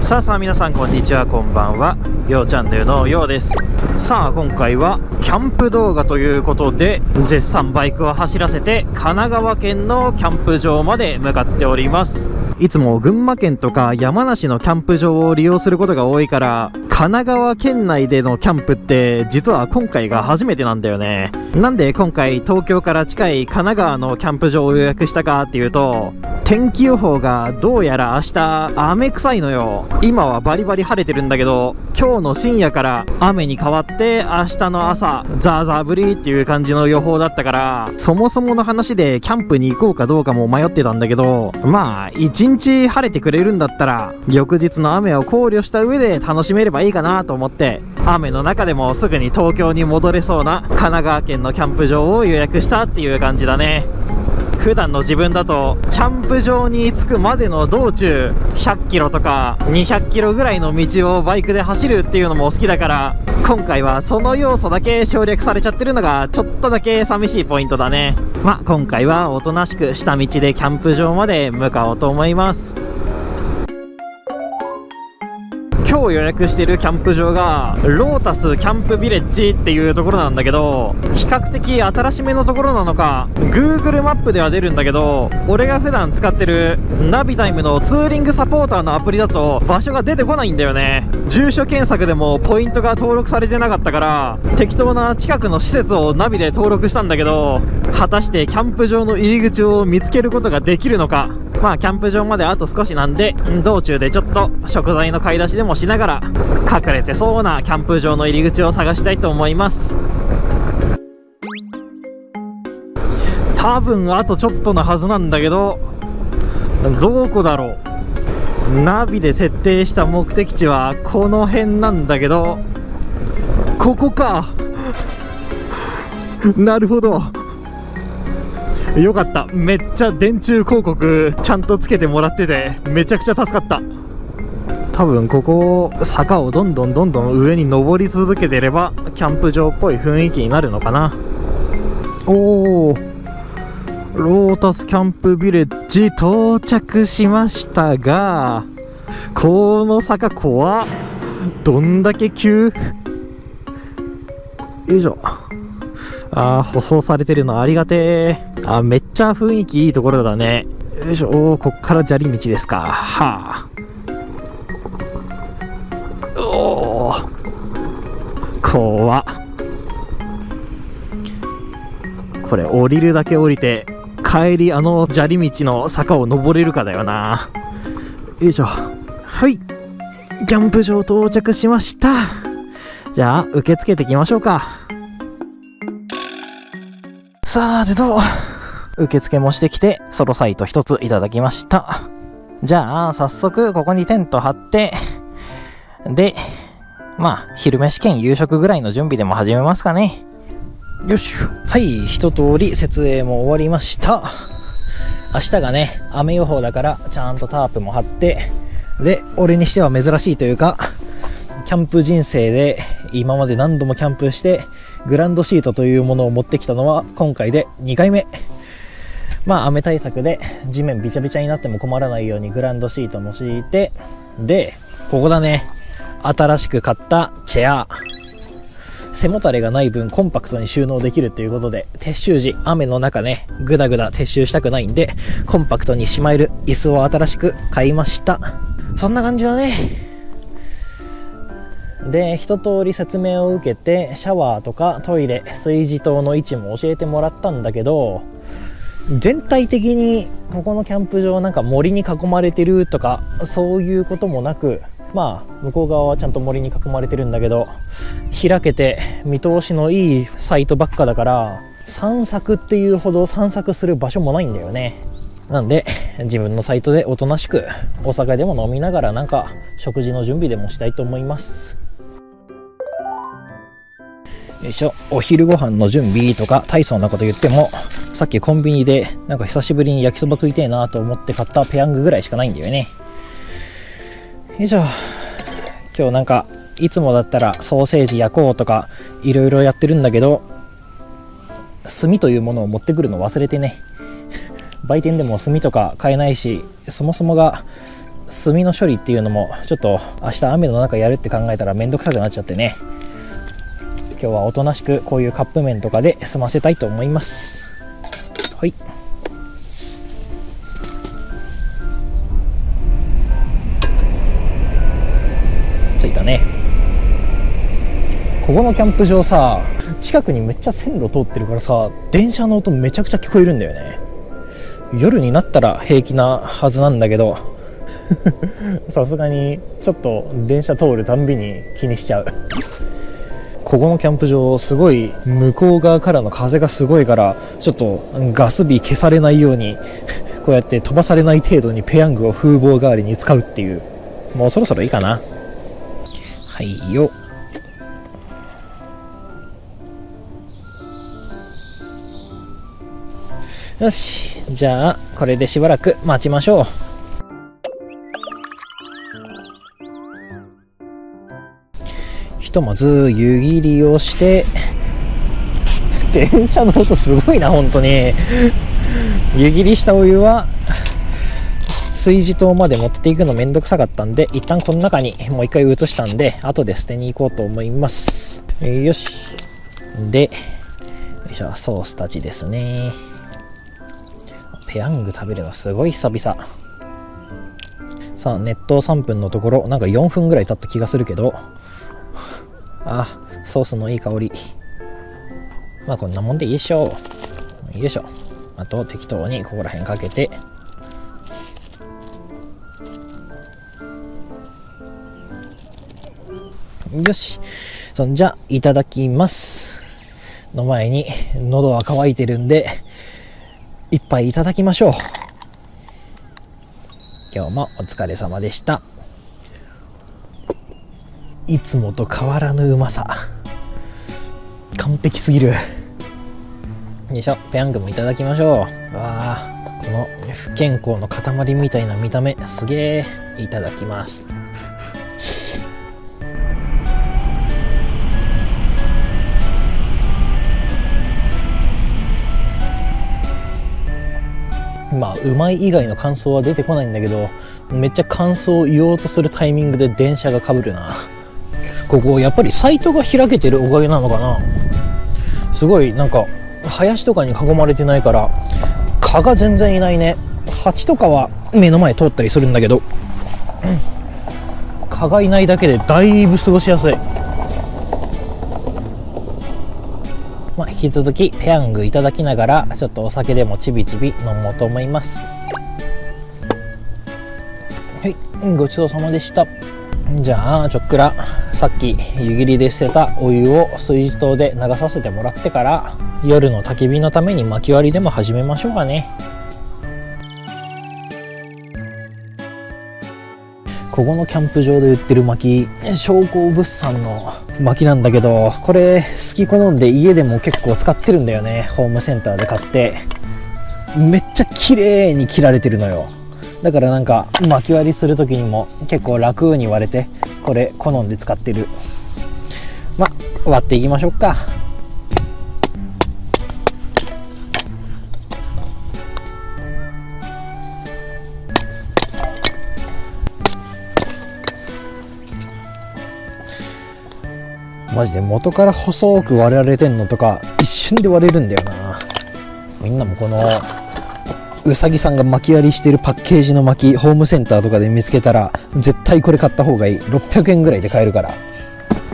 さあ皆さんこんにちは、こんばんは。ようチャンネルのようです。さあ今回はキャンプ動画ということで、絶賛バイクを走らせて神奈川県のキャンプ場まで向かっております。いつも群馬県とか山梨のキャンプ場を利用することが多いから、神奈川県内でのキャンプって実は今回が初めてなんだよね。なんで今回東京から近い神奈川のキャンプ場を予約したかっていうと、天気予報がどうやら明日雨臭いのよ。今はバリバリ晴れてるんだけど、今日の深夜から雨に変わって明日の朝ザーザー降りっていう感じの予報だったから、そもそもの話でキャンプに行こうかどうかも迷ってたんだけど、まあ一日晴れてくれるんだったら翌日の雨を考慮した上で楽しめればいいかなと思って、雨の中でもすぐに東京に戻れそうな神奈川県のキャンプ場を予約したっていう感じだね。普段の自分だとキャンプ場に着くまでの道中100キロとか200キロぐらいの道をバイクで走るっていうのも好きだから、今回はその要素だけ省略されちゃってるのがちょっとだけ寂しいポイントだね。まあ今回はおとなしく下道でキャンプ場まで向かおうと思います。今日予約してるキャンプ場がロータスキャンプビレッジっていうところなんだけど、比較的新しめのところなのか Google マップでは出るんだけど、俺が普段使ってるナビタイムのツーリングサポーターのアプリだと場所が出てこないんだよね。住所検索でもポイントが登録されてなかったから、適当な近くの施設をナビで登録したんだけど、果たしてキャンプ場の入り口を見つけることができるのか。まあキャンプ場まであと少しなんで、道中でちょっと食材の買い出しでもしながら隠れてそうなキャンプ場の入り口を探したいと思います。多分あとちょっとのはずなんだけど、どこだろう。ナビで設定した目的地はこの辺なんだけど、ここか。なるほど、よかった。めっちゃ電柱広告ちゃんとつけてもらっててめちゃくちゃ助かった。多分ここ坂をどんどん上に登り続けてればキャンプ場っぽい雰囲気になるのかな。おー、ロータスキャンプビレッジ到着しましたが、この坂怖っ。どんだけ急。よいしょ。舗装されてるのありがてー。めっちゃ雰囲気いいところだね。よいしょ。こっから砂利道ですか。はあ。おー、怖っ。これ降りるだけ降りて帰りあの砂利道の坂を登れるかだよな。よいしょ。はい、キャンプ場到着しました。じゃあ受け付けていきましょうか。さてと、受付もしてきてソロサイト一ついただきました。じゃあ早速ここにテント張って、でまあ昼飯兼夕食ぐらいの準備でも始めますかね。よし。はい、一通り設営も終わりました。明日がね雨予報だからちゃんとタープも張って、で俺にしては珍しいというか、キャンプ人生で今まで何度もキャンプしてグランドシートというものを持ってきたのは今回で2回目。まあ雨対策で地面びちゃびちゃになっても困らないようにグランドシートも敷いて、でここだね、新しく買ったチェア。背もたれがない分コンパクトに収納できるということで、撤収時雨の中ねグダグダ撤収したくないんで、コンパクトにしまえる椅子を新しく買いました。そんな感じだね。で一通り説明を受けて、シャワーとかトイレ、炊事塔の位置も教えてもらったんだけど、全体的にここのキャンプ場なんか森に囲まれてるとかそういうこともなく、まあ向こう側はちゃんと森に囲まれてるんだけど、開けて見通しのいいサイトばっかだから散策っていうほど散策する場所もないんだよね。なんで自分のサイトでおとなしくお酒でも飲みながらなんか食事の準備でもしたいと思います。よいしょ。お昼ご飯の準備とか大層なこと言っても、さっきコンビニでなんか久しぶりに焼きそば食いてえなと思って買ったペヤングぐらいしかないんだよね。よいしょ。今日なんかいつもだったらソーセージ焼こうとかいろいろやってるんだけど、炭というものを持ってくるの忘れてね売店でも炭とか買えないし、そもそもが炭の処理っていうのもちょっと明日雨の中やるって考えたらめんどくさくなっちゃってね、今日はおとなしくこういうカップ麺とかで済ませたいと思います。はい、着いたね。ここのキャンプ場さ、近くにめっちゃ線路通ってるからさ、電車の音めちゃくちゃ聞こえるんだよね。夜になったら平気なはずなんだけどさすがにちょっと電車通るたんびに気にしちゃう。ここのキャンプ場すごい向こう側からの風がすごいから、ちょっとガス火消されないようにこうやって飛ばされない程度にペヤングを風防代わりに使うっていう。もうそろそろいいかな。はいよ。よし、じゃあこれでしばらく待ちましょう。ひとまず湯切りをして電車の音すごいな本当に。湯切りしたお湯は炊事棟まで持っていくのめんどくさかったんで、一旦この中にもう一回移したんで、後で捨てに行こうと思います。よし。で、よいしょ、ソースたちですね。ペヤング食べるのすごい久々。さあ、熱湯3分のところなんか4分ぐらい経った気がするけど、あ、ソースのいい香り。まあこんなもんでいいでしょう。よいしょ。あと適当にここら辺かけて、よし。そんじゃいただきますの前に喉は渇いてるんで一杯いただきましょう。今日もお疲れ様でした。いつもと変わらぬうまさ、完璧すぎる。よいしょ、ペヤングもいただきましょう。わあ、この不健康の塊みたいな見た目すげえ。いただきます。まあうまい以外の感想は出てこないんだけど、めっちゃ感想を言おうとするタイミングで電車が被るな。ここやっぱりサイトが開けてるおかげなのかな。すごいなんか林とかに囲まれてないから蚊が全然いないね。蜂とかは目の前通ったりするんだけど、蚊がいないだけでだいぶ過ごしやすい。まあ、引き続きペヤングいただきながらちょっとお酒でもちびちび飲もうと思います。はい、ごちそうさまでした。じゃあちょっくらさっき湯切りで捨てたお湯を炊事棟で流させてもらってから、夜の焚き火のために薪割りでも始めましょうかね。ここのキャンプ場で売ってる薪、商工物産の薪なんだけど、これ好き好んで家でも結構使ってるんだよね。ホームセンターで買ってめっちゃ綺麗に切られてるのよ。だからなんか薪割りする時にも結構楽に割れて、これ好んで使ってる。まあ割っていきましょうか。マジで元から細く割られてんのとか一瞬で割れるんだよな。みんなもこのうさぎさんが薪割りしてるパッケージの薪、ホームセンターとかで見つけたら絶対これ買った方がいい。600円ぐらいで買えるから、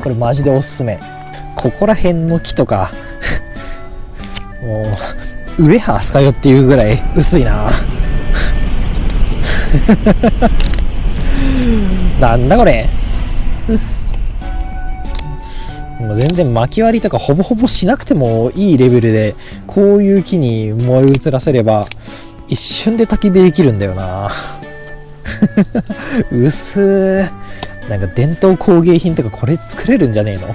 これマジでおすすめ。ここら辺の木とかもうウエハースかよっていうぐらい薄いななんだこれもう全然薪割りとかほぼほぼしなくてもいいレベルで、こういう木に燃え移らせれば一瞬で焚き火できるんだよな薄ー。なんか伝統工芸品とかこれ作れるんじゃねえの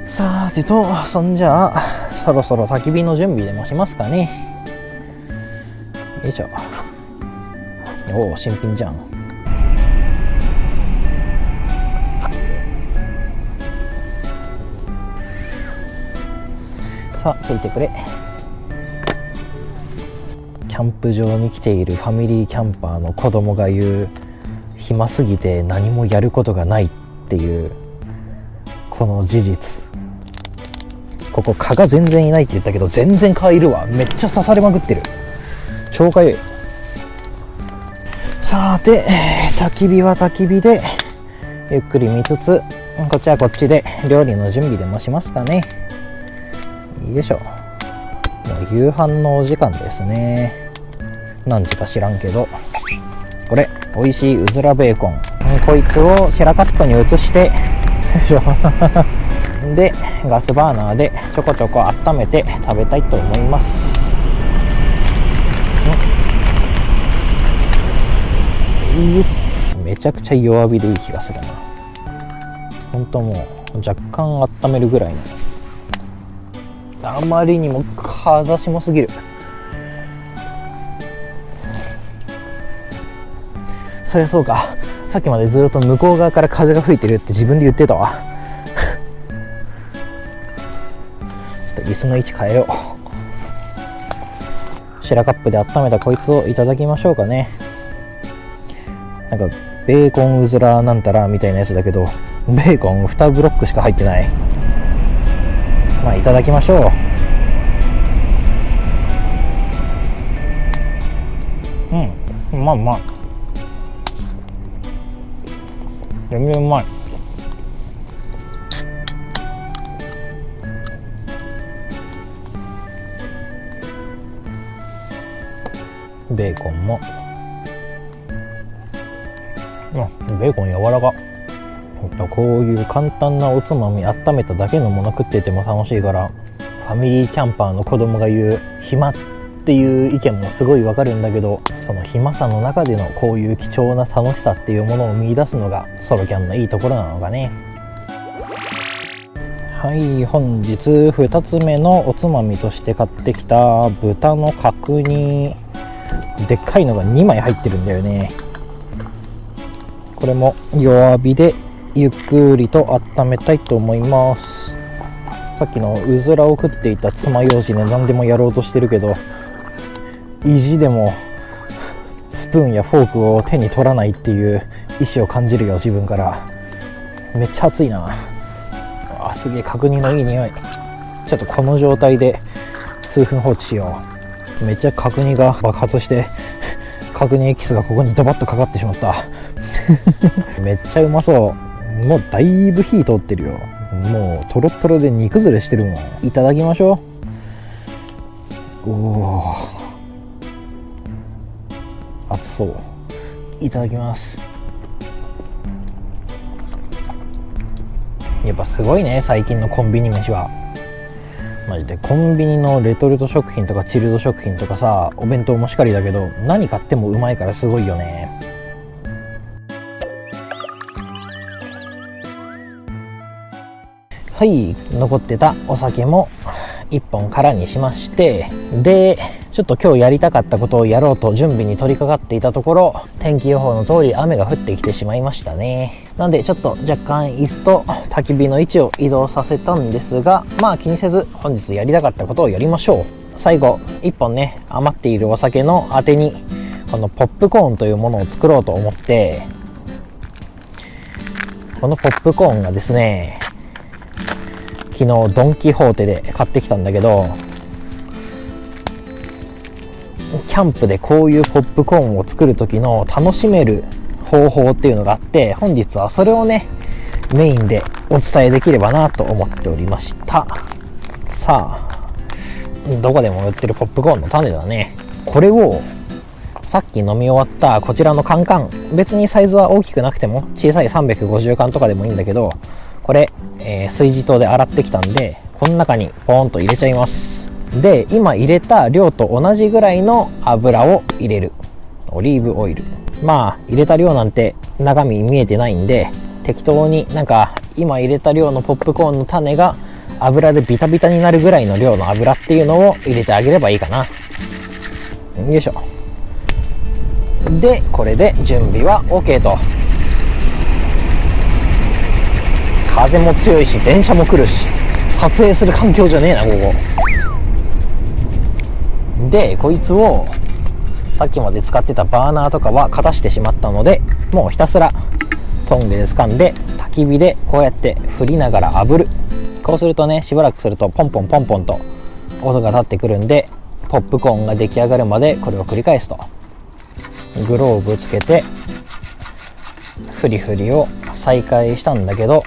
さーてと、そんじゃあそろそろ焚き火の準備でもしますかね。よいしょ。おお、新品じゃん。さあついてくれ。キャンプ場に来ているファミリーキャンパーの子供が言う暇すぎて何もやることがないっていうこの事実。ここ蚊が全然いないって言ったけど全然蚊いるわ。めっちゃ刺されまくってる。超かゆい。さて焚き火は焚き火でゆっくり見つつ、こっちはこっちで料理の準備でもしますかね。よいしょ。もう夕飯のお時間ですね。何時か知らんけど、これ美味しいうずらベーコン、こいつをシェラカットに移してでガスバーナーでちょこちょこ温めて食べたいと思います。めちゃくちゃ弱火でいい気がするな。ほんともう若干温めるぐらいの。あまりにも風下すぎる。そりゃそうか、さっきまでずっと向こう側から風が吹いてるって自分で言ってたわちょっと椅子の位置変えよう。シェラカップで温めたこいつをいただきましょうかね。なんかベーコンうずらなんたらみたいなやつだけど、ベーコン2ブロックしか入ってない。まあいただきましょう。うまいうまい。全然うまい。ベーコンも、ベーコン柔らか。こういう簡単なおつまみ、温めただけのもの食ってても楽しいから、ファミリーキャンパーの子供が言う暇っていう意見もすごいわかるんだけど、その暇さの中でのこういう貴重な楽しさっていうものを見出すのがソロキャンのいいところなのかね。はい、本日2つ目のおつまみとして買ってきた豚の角煮、でっかいのが2枚入ってるんだよね。これも弱火でゆっくりと温めたいと思います。さっきのうずらを食っていた爪楊枝で何でもやろうとしてるけど、意地でもスプーンやフォークを手に取らないっていう意志を感じるよ、自分から。めっちゃ熱いなあ。すげえ角煮のいい匂い。ちょっとこの状態で数分放置しよう。めっちゃ角煮が爆発して角煮エキスがここにドバッとかかってしまっためっちゃうまそう。もうだいぶ火通ってるよ。もうトロットロで煮崩れしてるもん。いただきましょう。おー、熱そう。いただきます。やっぱすごいね、最近のコンビニ飯は。マジでコンビニのレトルト食品とかチルド食品とかさ、お弁当もしかりだけど、何買ってもうまいからすごいよね。はい、残ってたお酒も1本空にしまして、でちょっと今日やりたかったことをやろうと準備に取り掛かっていたところ、天気予報の通り雨が降ってきてしまいましたね。なんでちょっと若干椅子と焚き火の位置を移動させたんですが、まあ気にせず本日やりたかったことをやりましょう。最後1本ね、余っているお酒のあてにこのポップコーンというものを作ろうと思って、このポップコーンがですね、昨日ドン・キホーテで買ってきたんだけど、キャンプでこういうポップコーンを作る時の楽しめる方法っていうのがあって、本日はそれをねメインでお伝えできればなと思っておりました。さあ、どこでも売ってるポップコーンの種だね。これをさっき飲み終わったこちらのカンカン、別にサイズは大きくなくても小さい350缶とかでもいいんだけど、これ、炊事塔で洗ってきたんで、この中にポーンと入れちゃいます。で今入れた量と同じぐらいの油を入れる。オリーブオイル、まあ入れた量なんて中身見えてないんで、適当になんか今入れた量のポップコーンの種が油でビタビタになるぐらいの量の油っていうのを入れてあげればいいかな。よいしょ。でこれで準備は OK と。風も強いし電車も来るし、撮影する環境じゃねえなここで。こいつをさっきまで使ってたバーナーとかは片してしまったので、もうひたすらトングで掴んで焚き火でこうやって振りながら炙る。こうするとね、しばらくするとポンポンポンポンと音が立ってくるんで、ポップコーンが出来上がるまでこれを繰り返すと。グローブつけてフリフリを再開したんだけど、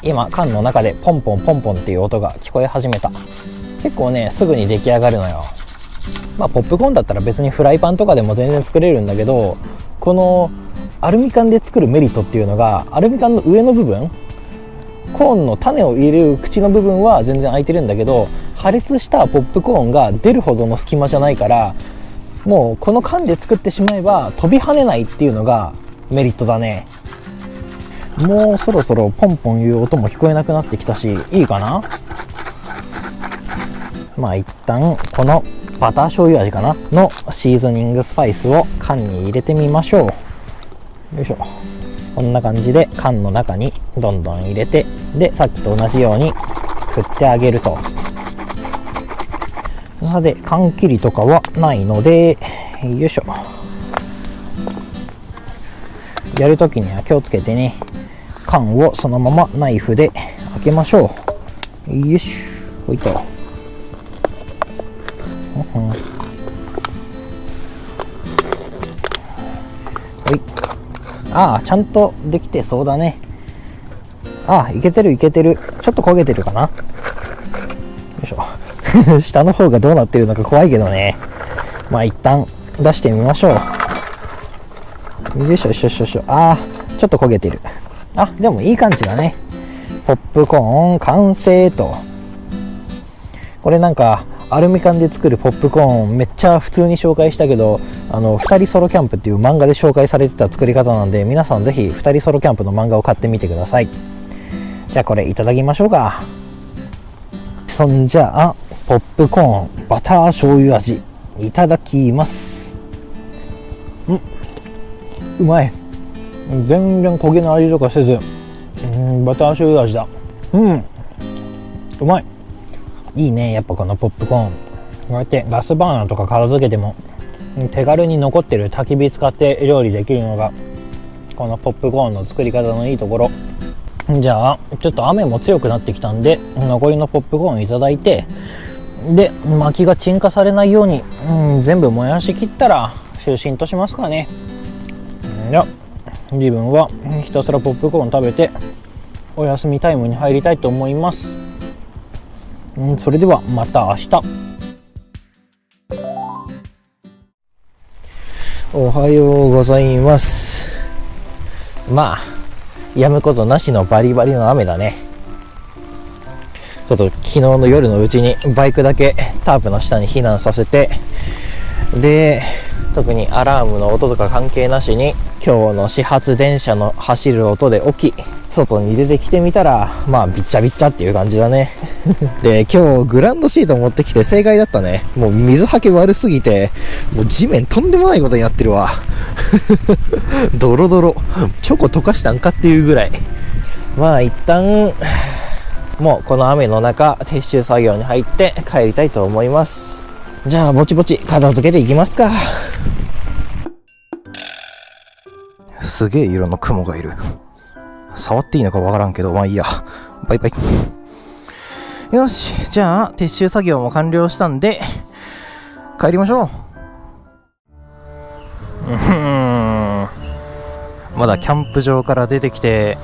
今缶の中でポンポンポンポンっていう音が聞こえ始めた。結構ねすぐに出来上がるのよ。ポップコーンだったら別にフライパンとかでも全然作れるんだけど、このアルミ缶で作るメリットっていうのが、アルミ缶の上の部分、コーンの種を入れる口の部分は全然空いてるんだけど、破裂したポップコーンが出るほどの隙間じゃないから、もうこの缶で作ってしまえば飛び跳ねないっていうのがメリットだね。もうそろそろポンポンいう音も聞こえなくなってきたし、いいかな。一旦このバター醤油味かなのシーズニングスパイスを缶に入れてみましょう。よいしょ。こんな感じで缶の中にどんどん入れて、でさっきと同じように振ってあげると。さて缶切りとかはないので、よいしょ。やるときには気をつけてね。缶をそのままナイフで開けましょう。よいしょ。ほいと。ちゃんとできてそうだね。いけてるいけてる。ちょっと焦げてるかな。よいしょ。下の方がどうなってるのか怖いけどね。一旦出してみましょう。よいしょよいしょよいしょ。ちょっと焦げてる。でもいい感じだね。ポップコーン完成と。これなんかアルミ缶で作るポップコーンめっちゃ普通に紹介したけど、2人ソロキャンプっていう漫画で紹介されてた作り方なんで、皆さんぜひ2人ソロキャンプの漫画を買ってみてください。じゃあこれいただきましょうか。そんじゃあポップコーンバター醤油味いただきます。うまい。全然焦げの味とかせず、バター醤油味だ。うまい。いいね。やっぱこのポップコーン、こうやってガスバーナーとか片付けても手軽に残ってる焚き火使って料理できるのがこのポップコーンの作り方のいいところ。じゃあちょっと雨も強くなってきたんで、残りのポップコーンいただいて、で薪が鎮火されないように、全部燃やしきったら就寝としますかね。じゃあ自分はひたすらポップコーン食べてお休みタイムに入りたいと思います。それではまた明日。おはようございます。止むことなしのバリバリの雨だね。ちょっと昨日の夜のうちにバイクだけタープの下に避難させて、で特にアラームの音とか関係なしに今日の始発電車の走る音で起き、外に出てきてみたらびっちゃびっちゃっていう感じだね。で今日グランドシート持ってきて正解だったね。もう水はけ悪すぎて、もう地面とんでもないことになってるわ。ドロドロ、チョコ溶かしたんかっていうぐらい。一旦もうこの雨の中撤収作業に入って帰りたいと思います。じゃあぼちぼち片付けていきますか。すげえ色の雲がいる。触っていいのかわからんけど、いいや。バイバイ。よし、じゃあ撤収作業も完了したんで帰りましょう。まだキャンプ場から出てきて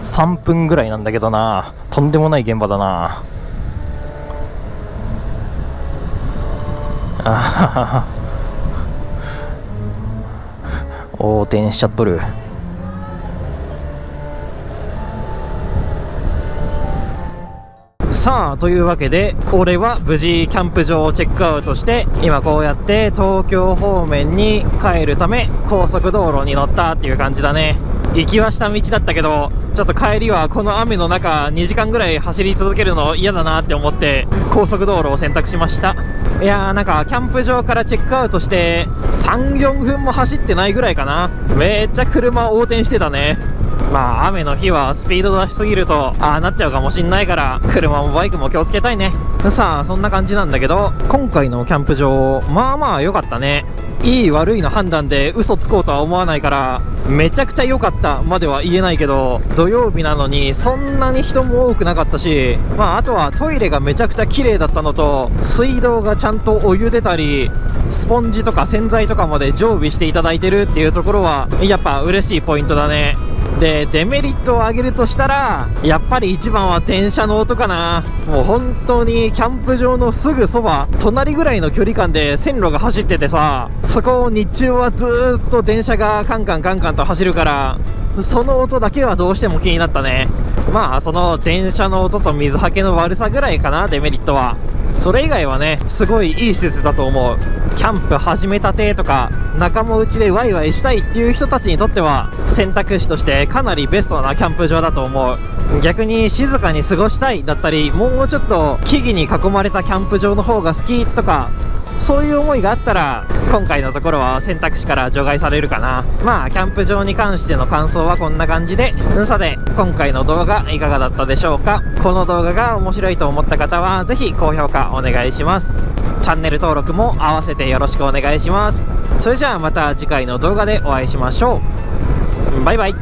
3分ぐらいなんだけどな。とんでもない現場だな。横転しちゃっとる。さあというわけで、俺は無事キャンプ場をチェックアウトして、今こうやって東京方面に帰るため高速道路に乗ったっていう感じだね。行きは下道だったけど、ちょっと帰りはこの雨の中2時間ぐらい走り続けるの嫌だなって思って高速道路を選択しました。いやー、なんかキャンプ場からチェックアウトして 3,4 分も走ってないぐらいかな。めっちゃ車横転してたね。まあ雨の日はスピード出しすぎるとああなっちゃうかもしんないから、車もバイクも気をつけたいね。さあそんな感じなんだけど、今回のキャンプ場まあまあ良かったね。いい悪いの判断で嘘つこうとは思わないから、めちゃくちゃ良かったまでは言えないけど、土曜日なのにそんなに人も多くなかったし、まああとはトイレがめちゃくちゃ綺麗だったのと、水道がちゃんとお湯出たり、スポンジとか洗剤とかまで常備していただいてるっていうところはやっぱ嬉しいポイントだね。でデメリットを挙げるとしたら、やっぱり一番は電車の音かな。もう本当にキャンプ場のすぐそば、隣ぐらいの距離感で線路が走っててさ、そこを日中はずーっと電車がカンカンカンカンと走るから、その音だけはどうしても気になったね。まあその電車の音と水はけの悪さぐらいかな、デメリットは。それ以外はね、すごいいい施設だと思う。キャンプ始めたてとか仲間内でワイワイしたいっていう人たちにとっては選択肢としてかなりベストなキャンプ場だと思う。逆に静かに過ごしたいだったり、もうちょっと木々に囲まれたキャンプ場の方が好きとか、そういう思いがあったら今回のところは選択肢から除外されるかな。まあキャンプ場に関しての感想はこんな感じで、さて今回の動画いかがだったでしょうか。この動画が面白いと思った方はぜひ高評価お願いします。チャンネル登録も合わせてよろしくお願いします。それじゃあまた次回の動画でお会いしましょう。バイバイ。